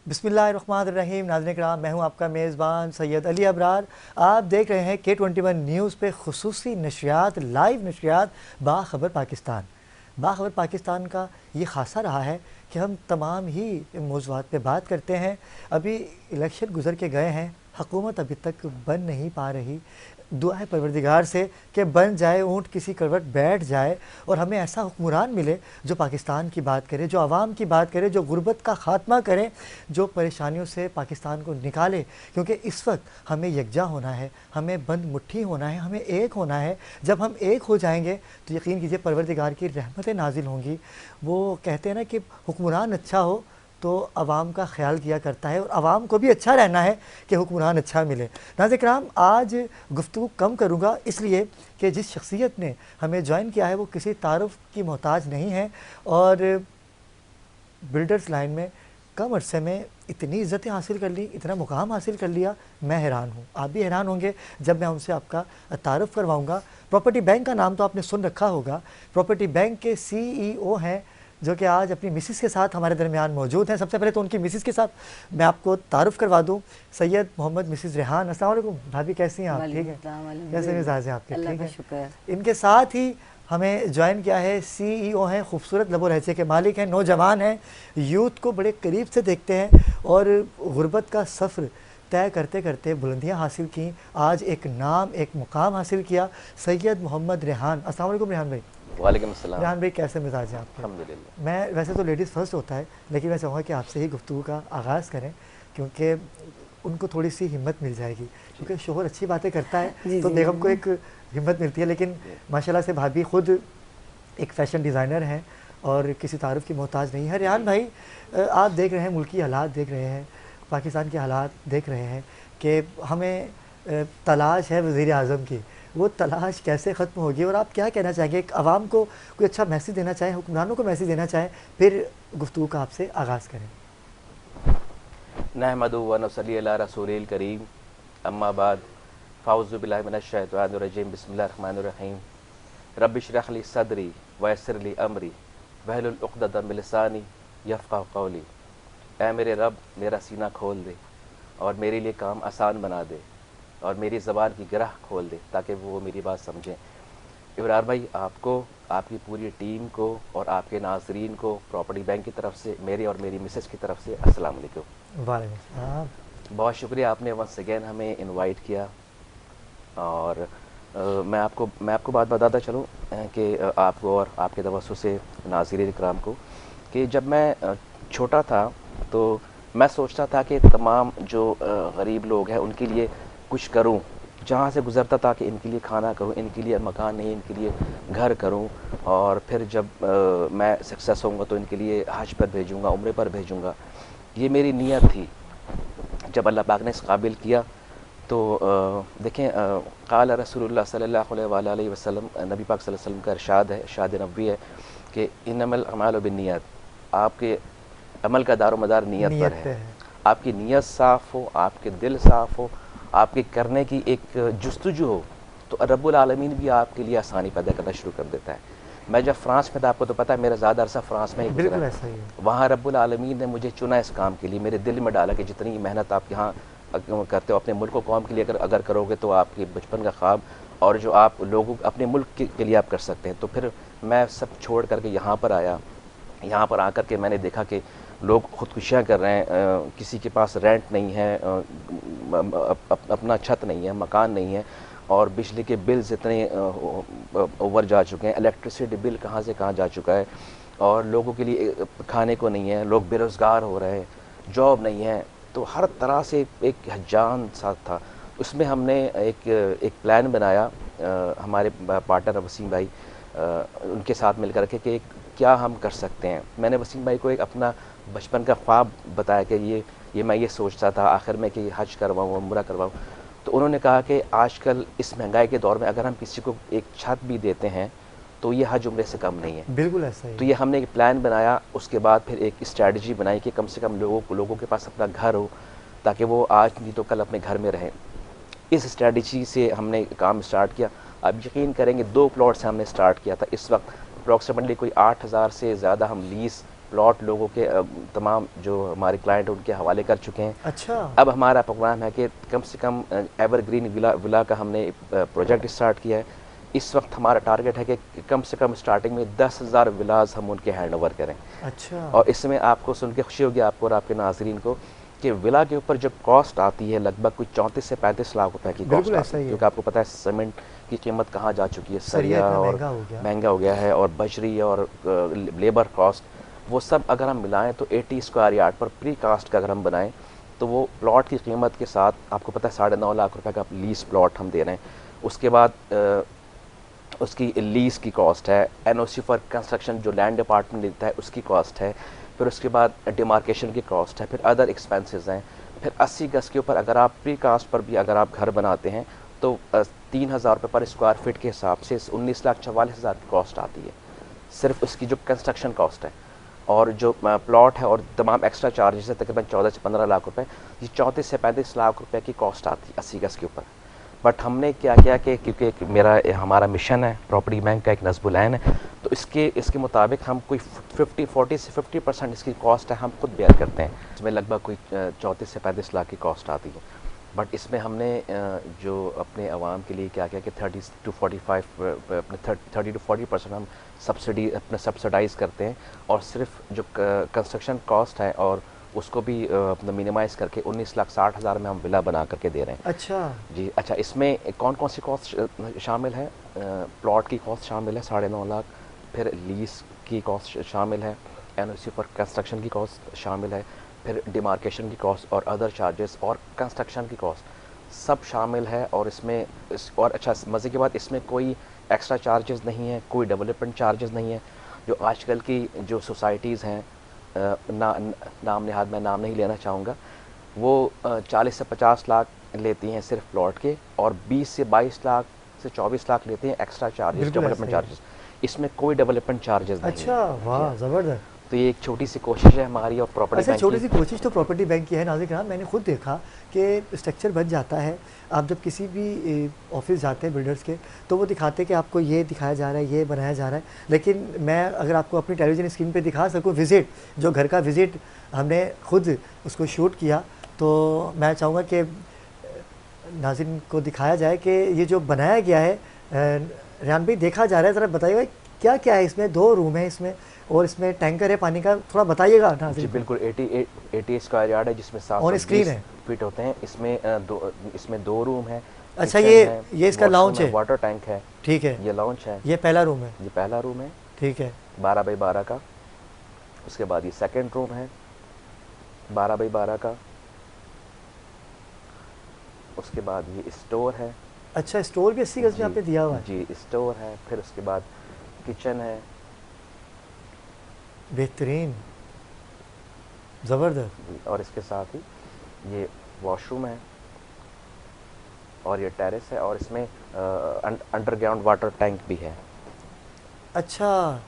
बिस्मिल्लाहिर्रहमानिर्रहीम। नाज़रीन किराम, मैं हूं आपका मेज़बान सैयद अली अबरार। आप देख रहे हैं K21 न्यूज़ पे खुसूसी नशरियात, लाइव नशरियात बाखबर पाकिस्तान। बाखबर पाकिस्तान का ये खासा रहा है कि हम तमाम ही मौज़ूआत पे बात करते हैं। अभी इलेक्शन गुज़र के गए हैं, हुकूमत अभी तक बन नहीं पा रही। दुआ है परवरदिगार से कि बन जाए, ऊँट किसी करवट बैठ जाए और हमें ऐसा हुक्मरान मिले जो पाकिस्तान की बात करे, जो आवाम की बात करे, जो गुर्बत का ख़ात्मा करे, जो परेशानियों से पाकिस्तान को निकाले। क्योंकि इस वक्त हमें यकजा होना है, हमें बंद मुट्ठी होना है, हमें एक होना है। जब हम एक हो जाएंगे तो यकीन कीजिए परवरदिगार की रहमतें नाजिल होंगी। वो कहते हैं ना कि हुक्मरान अच्छा हो तो आवाम का ख्याल किया करता है और आवाम को भी अच्छा रहना है कि हुक्मरान अच्छा मिले। नाज़रीन किराम, आज गुफ्तगू कम करूँगा इसलिए कि जिस शख्सियत ने हमें ज्वाइन किया है वो किसी तारुफ की मोहताज नहीं है और बिल्डर्स लाइन में कम अरसे में इतनी इज़्ज़तें हासिल कर ली, इतना मुकाम हासिल कर लिया, मैं हैरान हूँ। आप भी हैरान होंगे जब मैं उनसे आपका तारुफ़ करवाऊँगा। प्रॉपर्टी बैंक का नाम तो आपने सुन रखा होगा। प्रॉपर्टी बैंक के CEO हैं जो कि आज अपनी मिसिस के साथ हमारे दरमियान मौजूद हैं। सबसे पहले तो उनकी मिसिस के साथ मैं आपको तारुफ़ करवा दूँ। सैयद मोहम्मद मिसिस रेहान। अस्सलाम वालेकुम भाभी, कैसी हैं आप? ठीक हैं? कैसे मिजाज हैं आपके? ठीक है। इनके साथ ही हमें ज्वाइन किया है CEO हैं, खूबसूरत लबो लहजे के मालिक हैं, नौजवान हैं, यूथ को बड़े करीब से देखते हैं और गुर्बत का सफ़र तय करते करते बुलंदियां हासिल की, आज एक नाम, एक मुकाम हासिल किया। सैयद मोहम्मद रेहान। अस्सलाम वालेकुम रेहान भाई। वालेकुम अस्सलाम। रेहान भाई, कैसे मिजाज हैं आपके? अल्हम्दुलिल्लाह। मैं वैसे तो लेडीज़ फर्स्ट होता है, लेकिन मैं चाहूँगा कि आपसे ही गुफ्तगू का आगाज़ करें क्योंकि उनको थोड़ी सी हिम्मत मिल जाएगी। क्योंकि शोहर अच्छी बातें करता है तो बेगम को एक हिम्मत मिलती है। लेकिन माशाल्लाह से भाभी खुद एक फ़ैशन डिज़ाइनर हैं और किसी तारुफ की मोहताज नहीं है। रेहान भाई, आप देख रहे हैं, मुल्की हालात देख रहे हैं, पाकिस्तान के हालात देख रहे हैं कि हमें तलाश है वज़ीर आज़म की। वो तलाश कैसे ख़त्म होगी और आप क्या कहना चाहेंगे? एक आवाम को कोई अच्छा मैसेज देना चाहें, हुक्मरानों को मैसेज देना चाहें, फिर गुफ्तगू का आपसे आगाज़ करें। नहमदु व नसल्ली अला रसूलिल करीम, अम्मा बाद, फ़ाऊज़ु बिल्लाहि मिनश शैतानिर रजीम, बिस्मिल्लाहिर रहमानिर रहीम। रब्बि इश्रह ली सदरी व यस्सिर ली अमरी वहलुल उक़दतम मिन लिसानी यफ़क़हू क़ौली। ऐ मेरे रब, मेरा सीना खोल दे और मेरे लिए काम आसान बना दे और मेरी ज़बान की गिरह खोल दे ताकि वो मेरी बात समझें। इब्रार भाई, आपको, आपकी पूरी टीम को और आपके नाज़रीन को प्रॉपर्टी बैंक की तरफ से, मेरे और मेरी मिसेस की तरफ से अस्सलाम वालेकुम। वालेकुम। बहुत शुक्रिया, आपने वंस अगेन हमें इनवाइट किया। और मैं आपको बात बताता चलूँ कि आपको और आपके तवज्जुह से नाज़रीन इकराम को, कि जब मैं छोटा था तो मैं सोचता था कि तमाम जो गरीब लोग हैं उनके लिए कुछ करूं, जहाँ से गुज़रता था कि इनके लिए खाना करूं, इनके लिए मकान नहीं, इनके लिए घर करूं, और फिर जब मैं सक्सेस होऊंगा तो इनके लिए हज पर भेजूंगा, उम्रे पर भेजूंगा। ये मेरी नीयत थी। जब अल्लाह पाक ने इस काबिल किया तो देखें, क़ाल रसूलुल्लाह सल्लल्लाहु अलैहि वसल्लम, नबी पाक सल्लल्लाहु अलैहि वसल्लम का इरशाद है, इरशाद नबवी है कि इन्नमल अमालु बिन्नियत, आपके अमल का दारोमदार नीयत पर है। आपकी नीयत साफ़ हो, आपके दिल साफ़ हो, आपके करने की एक जुस्तजू हो, तो रब्बुल आलमीन भी आपके लिए आसानी पैदा करना शुरू कर देता है। मैं जब फ़्रांस में था, आपको तो पता है मेरा ज़्यादा अरसा फ़्रांस में ही गुज़रा है। वहाँ रब्बुल आलमीन ने मुझे चुना इस काम के लिए, मेरे दिल में डाला कि जितनी मेहनत आप यहाँ करते हो अपने मुल्क को कौम के लिए अगर करोगे तो आपके बचपन का ख्वाब और जो आप लोगों अपने मुल्क के लिए आप कर सकते हैं। तो फिर मैं सब छोड़ करके यहाँ पर आया। यहाँ पर आकर के मैंने देखा कि लोग ख़ुदकुशियाँ कर रहे हैं, किसी के पास रेंट नहीं है, अपना छत नहीं है, मकान नहीं है, और बिजली के बिल्स इतने ओवर जा चुके हैं, इलेक्ट्रिसिटी बिल कहाँ से कहाँ जा चुका है, और लोगों के लिए खाने को नहीं है, लोग बेरोज़गार हो रहे हैं, जॉब नहीं है। तो हर तरह से एक हजान साथ था। उसमें हमने एक प्लान बनाया, हमारे पार्टनर वसीम भाई, उनके साथ मिलकर के कि क्या हम कर सकते हैं। मैंने वसीम भाई को एक अपना बचपन का ख्वाब बताया कि ये मैं ये सोचता था आखिर में कि हज करवाऊँ, उम्रा करवाऊँ। तो उन्होंने कहा कि आजकल इस महंगाई के दौर में अगर हम किसी को एक छत भी देते हैं तो ये हज उम्रे से कम नहीं है। बिल्कुल ऐसा ही। तो ये हमने एक प्लान बनाया, उसके बाद फिर एक स्ट्रैटेजी बनाई कि कम से कम लोगों के पास अपना घर हो, ताकि वो आज नहीं तो कल अपने घर में रहें। इस स्ट्रैटेजी से हमने काम स्टार्ट किया। अब यकीन करेंगे 2 प्लॉट से हमने स्टार्ट किया था। इस वक्त अप्रॉक्सीमेटली कोई 8000 से ज़्यादा हम लीज़ प्लॉट लोगों के तमाम जो हमारे क्लाइंट हैं उनके हवाले कर चुके हैं। अच्छा। अब हमारा प्रोग्राम है कि कम से कम एवरग्रीन विला का हमने प्रोजेक्ट स्टार्ट किया है। इस वक्त हमारा टारगेट है कि कम से कम स्टार्टिंग में 10,000 विलास हम उनके हैंड ओवर करें। अच्छा। और इसमें आपको सुन के खुशी होगी आपको और आपके नाजरीन को कि विला के ऊपर जो कॉस्ट आती है लगभग कुछ 34 से 35 लाख रुपए की कॉस्ट बिल्कुल आती ऐसा है, ही है। क्योंकि आपको पता है सीमेंट की कीमत कहाँ जा चुकी है, सरिया सरिया इतना और महंगा हो गया। महंगा हो गया है, और बजरी और लेबर कॉस्ट, वो सब अगर हम मिलाएं तो 80 स्क्वायर यार्ड पर प्री कास्ट का अगर हम बनाएं तो वो प्लॉट की कीमत के साथ आपको पता है 9.5 लाख रुपए का लीज प्लॉट हम दे रहे हैं। उसके बाद उसकी लीज़ की कॉस्ट है, एनओसी फॉर कंस्ट्रक्शन जो लैंड डिपार्टमेंट देता है उसकी कॉस्ट है, फिर उसके बाद डिमार्केशन की कॉस्ट है, फिर अदर एक्सपेंसेस हैं, फिर 80 गज के ऊपर अगर आप प्री कास्ट पर भी अगर आप घर बनाते हैं तो 3,000 रुपये पर स्क्वायर फीट के हिसाब से 19,44,000 की कॉस्ट आती है, सिर्फ उसकी जो कंस्ट्रक्शन कॉस्ट है। और जो प्लॉट है और तमाम एक्स्ट्रा चार्जेस है तकरीबन 14 से 15 लाख रुपए, ये 34 से 35 लाख रुपए की कॉस्ट आती है 80 गज के ऊपर। बट हमने क्या किया कि क्योंकि हमारा मिशन है, प्रॉपर्टी बैंक का एक नस्बुल ऐन है, तो इसके मुताबिक हम कोई 40 से 50% इसकी कॉस्ट है हम खुद बेयर करते हैं। इसमें लगभग कोई 34 से 35 लाख की कॉस्ट आती है। बट इसमें हमने जो अपने आवाम के लिए क्या किया कि 30 to 40% हम अपने सब्सिडाइज़ करते हैं, और सिर्फ जो कंस्ट्रक्शन कॉस्ट है और उसको भी अपना मिनिमाइज़ करके 19,60,000 में हम विला बना करके दे रहे हैं। अच्छा जी। अच्छा, इसमें कौन कौन सी कॉस्ट शामिल है? प्लॉट की कॉस्ट शामिल है 9.5 लाख, फिर लीज़ की कॉस्ट शामिल है, एनओसी फॉर कंस्ट्रक्शन की कॉस्ट शामिल है, फिर डिमार्केशन की कॉस्ट और अदर चार्जेस और कंस्ट्रक्शन की कॉस्ट सब शामिल है। और इसमें और अच्छा मज़े की बात, इसमें कोई एक्स्ट्रा चार्जेस नहीं है, कोई डेवलपमेंट चार्जेस नहीं है। जो आजकल की जो सोसाइटीज़ हैं, नाम नेहाद मैं नाम नहीं लेना चाहूँगा, वो 40 से 50 लाख लेती हैं सिर्फ प्लॉट के, और 20 से 22 लाख से 24 लाख लेते हैं एक्स्ट्रा चार्जेस, बिल्कुल डेवलपमेंट ऐसा ही है। चार्जेस। इसमें कोई डेवलपमेंट चार्जेस नहीं अच्छा, है। वाह ज़बरदस्त। तो ये एक छोटी सी कोशिश है हमारी और प्रॉपर्टी अच्छा, बैंक छोटी की। सी कोशिश तो प्रॉपर्टी बैंक की है नाज़िर कराम। मैंने खुद देखा कि स्ट्रक्चर बन जाता है, आप जब किसी भी ऑफिस जाते हैं बिल्डर्स के, तो वो दिखाते हैं कि आपको ये दिखाया जा रहा है, ये बनाया जा रहा है। लेकिन मैं अगर आपको अपनी टेलीविज़न स्क्रीन पे दिखा सकूँ विज़िट, जो घर का विज़िट हमने खुद उसको शूट किया, तो मैं चाहूँगा कि नाज़रीन को दिखाया जाए कि ये जो बनाया गया है, रेहान भाई देखा जा रहा है, ज़रा बताइएगा क्या क्या है इसमें। 2 रूम है इसमें और इसमें टैंकर है पानी का, थोड़ा बताइएगा जी नाज़रीन को। बिल्कुल, 80 स्क्वायर यार्ड है जिसमें और स्क्रीन 720 है। फीट होते हैं। इसमें 2 रूम है। अच्छा, किचन ये है, ये इसका वॉशरूम लाउंज है। वाटर टैंक है, ठीक है, ये लाउंज है, ये पहला रूम है। ये पहला रूम है ठीक है, 12 बाई 12 का। उसके बाद ये सेकंड रूम है 12 बाई 12 का। उसके बाद ये स्टोर है। अच्छा, स्टोर भी 80 गज में आपने दिया हुआ है। जी, स्टोर है। फिर उसके बाद किचन है। बेहतरीन, ज़बरदस्त। और इसके साथ ही ये वॉशरूम है और ये टेरेस है, और इसमें अंडरग्राउंड वाटर टैंक भी है। अच्छा,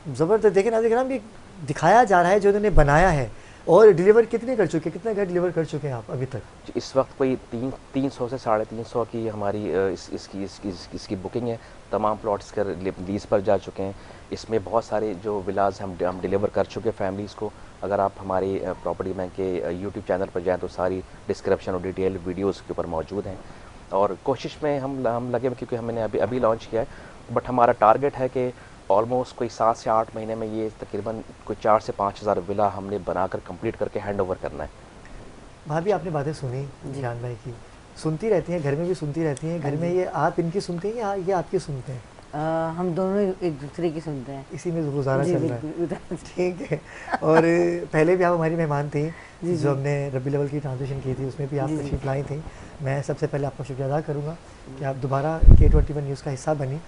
ज़बरदस्त। देखिए नाज़रीन कराम, ये दिखाया जा रहा है जो इन्होंने बनाया है। और डिलीवर कितने कर चुके, कितने घर डिलीवर कर चुके हैं आप अभी तक? जी, इस वक्त कोई 300 से 350 की हमारी इसकी बुकिंग है। तमाम प्लॉट्स कर लीज़ पर जा चुके हैं। इसमें बहुत सारे जो विलाज हम डिलीवर कर चुके हैं फैमिलीज़ को। अगर आप हमारी प्रॉपर्टी बैंक के यूट्यूब चैनल पर जाएँ तो सारी डिस्क्रिप्शन और डिटेल वीडियोज़ के ऊपर मौजूद हैं। और कोशिश में हम लगे, क्योंकि हमने अभी लॉन्च किया है, बट हमारा टारगेट है कि ऑलमोस्ट कोई 7 से 8 महीने में ये तकरीबन कोई 4 से 5,000 विला हमने बनाकर कंप्लीट करके हैंड ओवर करना है। भाभी, आपने बातें सुनी जान भाई की, सुनती रहती हैं, घर में भी सुनती रहती हैं। घर में ये आप इनकी सुनते हैं या ये आपकी सुनते हैं? हम दोनों एक दूसरे की सुनते हैं। इसी में गुजारा जी, चल रहा है। बिल्कुल। ठीक है। और पहले भी आप हमारी मेहमान थी, जो हमने रबी लेवल की ट्रांजिशन की थी, उसमें भी आप तशरीफ लाई थी। मैं सबसे पहले आपका शुक्रिया अदा करूँगा कि आप दोबारा K21 न्यूज़ का हिस्सा बनी।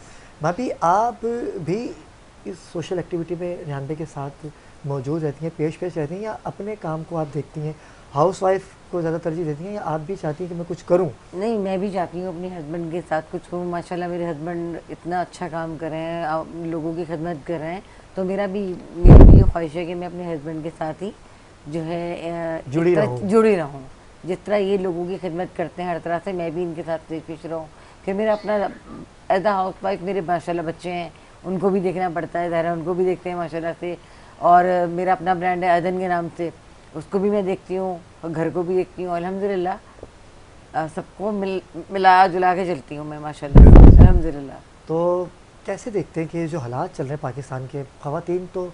भाभी, आप भी इस सोशल एक्टिविटी में रेहान भाई के साथ मौजूद रहती हैं, पेश रहती हैं, या अपने काम को आप देखती हैं, हाउसवाइफ को ज़्यादा तरजीह देती हैं, या आप भी चाहती हैं कि मैं कुछ करूं? नहीं, मैं भी चाहती हूँ अपने हस्बैंड के साथ कुछ हूँ। माशाल्लाह मेरे हस्बैंड इतना अच्छा काम कर रहे हैं, लोगों की खिदमत कर रहे हैं, तो मेरी भी ये ख्वाहिश है कि मैं अपने हस्बैंड के साथ ही जो है जुड़ी रहूँ। जिस तरह ये लोगों की खिदमत करते हैं हर तरह से, मैं भी इनके साथ पेश रहूँ। फिर मेरा अपना एज अ हाउस वाइफ मेरे माशाल्लाह बच्चे हैं, उनको भी देखना पड़ता है, ज़ाहिर है उनको भी देखते हैं माशाल्लाह से। और मेरा अपना ब्रांड है अदन के नाम से, उसको भी मैं देखती हूँ और घर को भी देखती हूँ। अल्हम्दुलिल्लाह सबको मिला जुला के चलती हूँ मैं माशाल्लाह अल्हम्दुलिल्लाह। तो कैसे देखते हैं कि जो हालात चल रहे हैं पाकिस्तान के, ख़वातीन तो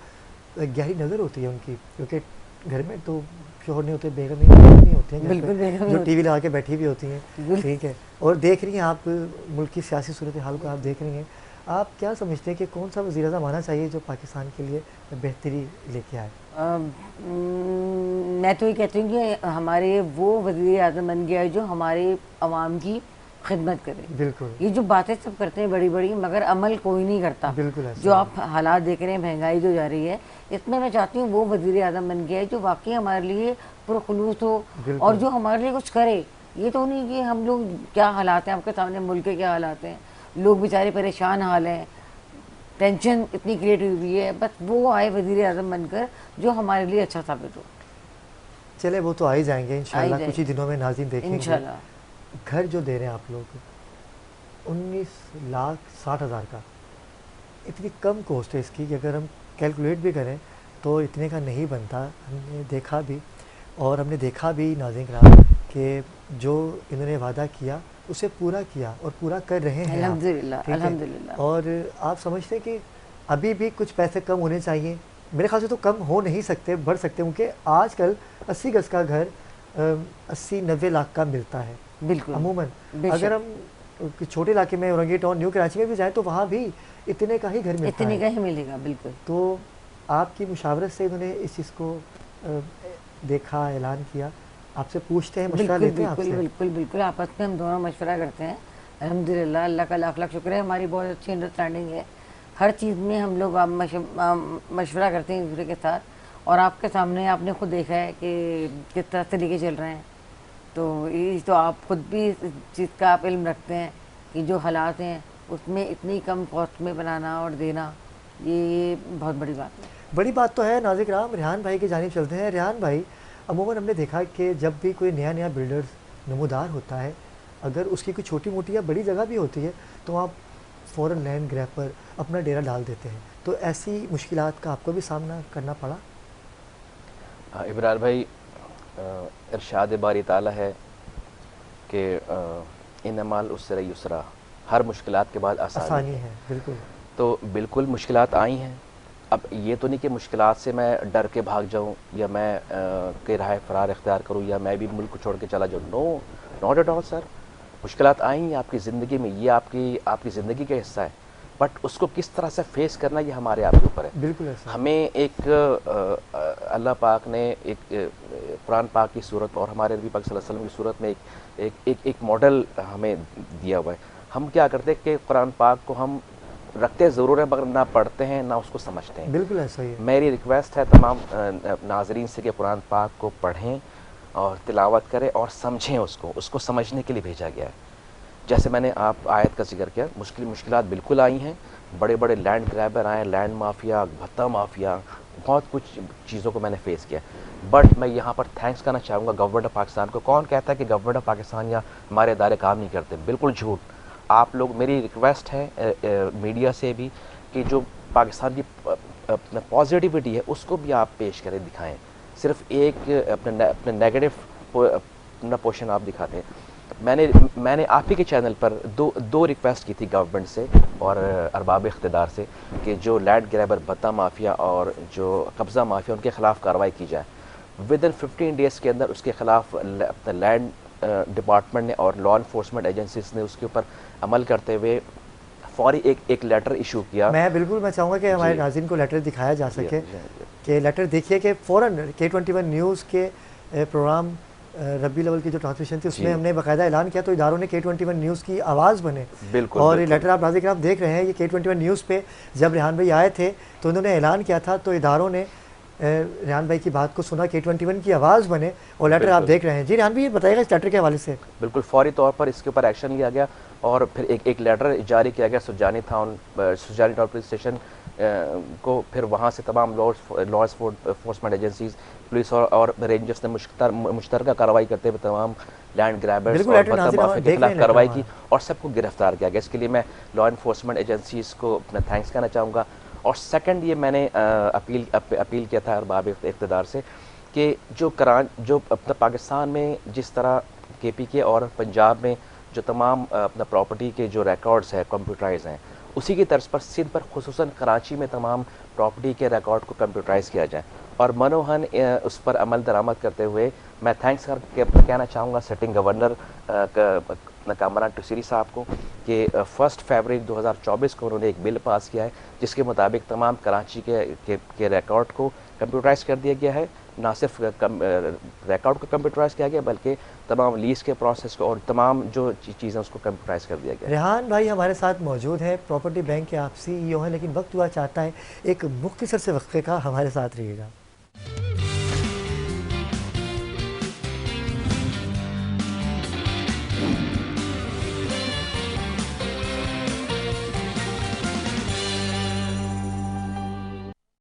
गहरी नज़र होती है उनकी, क्योंकि घर में तो शोहर नहीं होते, बेगम नहीं होती हैं घर बिल्कुल पे, बेगम जो टीवी लगा के बैठी भी होती हैं, बिल्कुल। ठीक है, और देख रही हैं आप मुल्क की सियासी सूरत हाल को आप देख रही हैं। आप क्या समझते हैं कि कौन सा वज़ीर आज़म आना चाहिए जो पाकिस्तान के लिए बेहतरी लेके आए? मैं तो ये कहती हूँ कि हमारे वो वज़ीर आज़म बन गया है जो हमारे अवाम की खिदमत करे। बिल्कुल ये जो बातें सब करते हैं बड़ी बड़ी, मगर अमल कोई नहीं करता। बिल्कुल ऐसा जो है। आप हालात देख रहे हैं, महंगाई जो जा रही है, इसमें मैं चाहती हूँ वो वज़ीर आज़म बन गया है जो वाकई हमारे लिए पुरखुलूस हो बिल्कुल। और जो हमारे लिए कुछ करे। ये तो नहीं कि हम लोग, क्या हालात हैं आपके सामने, मुल्क के क्या हालात हैं, लोग बेचारे परेशान हाल हैं, टेंशन इतनी क्रिएट हुई है, बस वो आए वज़ीर आज़म बनकर जो हमारे लिए अच्छा साबित हो। चले वो तो आ ही जाएंगे इंशाल्लाह, आ ही कुछ ही दिनों में नाज़रीन देखेंगे। इंशाल्लाह। घर जो दे रहे हैं आप लोग 19,60,000 का, इतनी कम कॉस्ट है इसकी कि अगर हम कैलकुलेट भी करें तो इतने का नहीं बनता। हमने देखा भी और हमने देखा भी नाज़रीन कराम कि जो इन्होंने वादा किया उसे पूरा किया और पूरा कर रहे हैं आप, अल्हम्दुलिल्लाह ठीक है? अल्हम्दुलिल्लाह। और आप समझते हैं कि अभी भी कुछ पैसे कम होने चाहिए? मेरे ख्याल से तो कम हो नहीं सकते, बढ़ सकते, क्योंकि आजकल 80 गज़ का घर 80-90 लाख का मिलता है बिल्कुल अमूमन। बेशक। अगर हम छोटे इलाके में औरंगी टाउन न्यू कराची में भी जाएँ तो वहाँ भी इतने का ही घर मिलता इतने है। का ही मिलेगा बिल्कुल। तो आपकी मुशावरत से इन्होंने इस चीज़ को देखा, ऐलान किया, आपसे पूछते हैं, मशवरा बिल्कुल लेते हैं बिल्कुल आपसे? बिल्कुल बिल्कुल आपस में हम दोनों मशवरा करते हैं। अल्हम्दुलिल्लाह अल्लाह का लाख लाख शुक्र है, हमारी बहुत अच्छी अंडरस्टैंडिंग है। हर चीज़ में हम लोग मशवरा करते हैं एक दूसरे के साथ। और आपके सामने आपने खुद देखा है कि किस तरह से लेके चल रहे हैं, तो ये तो आप खुद भी इस चीज़ का आप इल्म रखते हैं कि जो हालात हैं उसमें इतनी कम कॉस्ट में बनाना और देना, ये बहुत बड़ी बात है। बड़ी बात तो है। नाज़िर कराम, रेहान भाई की जानिब चलते हैं। रेहान भाई, अमूमन हमने देखा कि जब भी कोई नया नया बिल्डर्स नमूदार होता है, अगर उसकी कोई छोटी मोटी या बड़ी जगह भी होती है तो आप फ़ौरन लैंड ग्रैब पर अपना डेरा डाल देते हैं। तो ऐसी मुश्किलात का आपको भी सामना करना पड़ा? इब्रार भाई, इरशाद बारी ताला है कि इन्नमाल उसरा युसरा, हर मुश्किलात के बाद आसानी है। बिल्कुल। तो बिल्कुल मुश्किलात आई हैं। अब ये तो नहीं कि मुश्किलात से मैं डर के भाग जाऊं या मैं के राह फरार इख्तियार करूं या मैं भी मुल्क को छोड़ के चला जाऊं। No, not at all sir. मुश्किलात आई हैं आपकी ज़िंदगी में, ये आपकी ज़िंदगी का हिस्सा है, बट उसको किस तरह से फेस करना ये हमारे आपके ऊपर है। बिल्कुल ऐसा। हमें एक अल्लाह पाक ने एक कुरान पाक की सूरत और हमारे नबी पाक सल्लल्लाहु अलैहि वसल्लम की सूरत में एक मॉडल हमें दिया हुआ है। हम क्या करते हैं कि कुरान पाक को हम रखते ज़रूर है मगर ना पढ़ते हैं ना उसको समझते हैं। बिल्कुल ऐसा ही है। मेरी रिक्वेस्ट है तमाम नाजरीन से कि कुरान पाक को पढ़ें और तिलावत करें और समझें, उसको समझने के लिए भेजा गया है। जैसे मैंने आप आयत का जिक्र किया, मुश्किलात बिल्कुल आई हैं। बड़े बड़े लैंड ग्रैबर आए, लैंड माफिया, भत्ता माफिया, बहुत कुछ चीज़ों को मैंने फेस किया। बट मैं यहाँ पर थैंक्स करना चाहूँगा गवर्नमेंट ऑफ पाकिस्तान को। कौन कहता है कि गवर्नमेंट ऑफ पाकिस्तान या हमारे इदारे काम नहीं करते? बिल्कुल झूठ। आप लोग, मेरी रिक्वेस्ट है मीडिया से भी कि जो पाकिस्तान की पॉजिटिविटी है उसको भी आप पेश करें, दिखाएं। सिर्फ एक अपने नेगेटिव अपना पोर्शन आप दिखाते हैं। मैंने आप ही के चैनल पर दो रिक्वेस्ट की थी गवर्नमेंट से और अरबाब इख्तिदार से कि जो लैंड ग्रैबर, भत्ता माफिया और जो कब्ज़ा माफिया, उनके ख़िलाफ़ कार्रवाई की जाए। विद इन 15 डेज़ के अंदर उसके ख़िलाफ़ लैंड डिपार्टमेंट ने और लॉ इन्फोर्समेंट एजेंसीज ने उसके ऊपर अमल करते हुए फौरी एक लेटर इशू किया। मैं चाहूँगा कि हमारे नाज़रीन को लेटर दिखाया जा सके कि लेटर देखिए कि फ़ौरन K21 न्यूज़ के प्रोग्राम रब्बी लेवल की जो ट्रांसमिशन थी उसमें हमने बाकायदा ऐलान किया, तो इदारों ने K21 न्यूज़ की आवाज़ बने। बिल्कुल। और ये लेटर आप नाज़रीन आप देख रहे हैं, ये K21 न्यूज़ पे जब रेहान भाई आए थे तो उन्होंने ऐलान किया था, तो इदारों ने रेहान भाई की बात को सुना, K21 की आवाज़ बने और लेटर आप देख रहे हैं। जी रेहान भाई, ये बताइएगा इस लेटर के हवाले से। बिल्कुल फ़ौरी तौर पर इसके ऊपर एक्शन लिया गया और फिर एक लेटर जारी किया गया सुजानी टाउन पुलिस स्टेशन को। फिर वहाँ से तमाम लॉ इन्फोर्समेंट एजेंसीज, पुलिस और रेंजर्स ने मुश्तरका कार्रवाई करते हुए तमाम लैंड ग्रैबर्स और भत्ता माफिया के खिलाफ कार्रवाई की और सबको गिरफ्तार किया गया। इसके लिए मैं लॉ इन्फोर्समेंट एजेंसीज को अपना थैंक्स कहना चाहूँगा। और सेकंड ये मैंने अपील किया था अरबाब इक़्तिदार से कि जो अपना पाकिस्तान में जिस तरह KPK और पंजाब में जो तमाम अपना प्रॉपर्टी के जो रिकॉर्ड्स हैं कंप्यूटराइज हैं, उसी की तर्ज पर सिंध पर खुसूसन कराची में तमाम प्रॉपर्टी के रिकॉर्ड को कंप्यूटराइज़ किया जाए। और मनोहन उस पर अमल दरामद करते हुए मैं थैंक्स कहना चाहूँगा सिटिंग गवर्नर कामरान टुसीरी साहब को कि 1 फरवरी 2024 को उन्होंने एक बिल पास किया है जिसके मुताबिक तमाम कराची के रिकॉर्ड को कंप्यूटराइज़ कर दिया गया है। ना सिर्फ रिकॉर्ड को कंप्यूटराइज़ किया गया बल्कि तमाम लीज़ के प्रोसेस को और तमाम जो चीज़ें उसको कंप्यूटराइज़ कर दिया गया। रेहान भाई हमारे साथ मौजूद हैं, प्रॉपर्टी बैंक के आप CEO हैं, लेकिन वक्त हुआ चाहता है एक मुख्तसर से वक्फे का, हमारे साथ रहिएगा।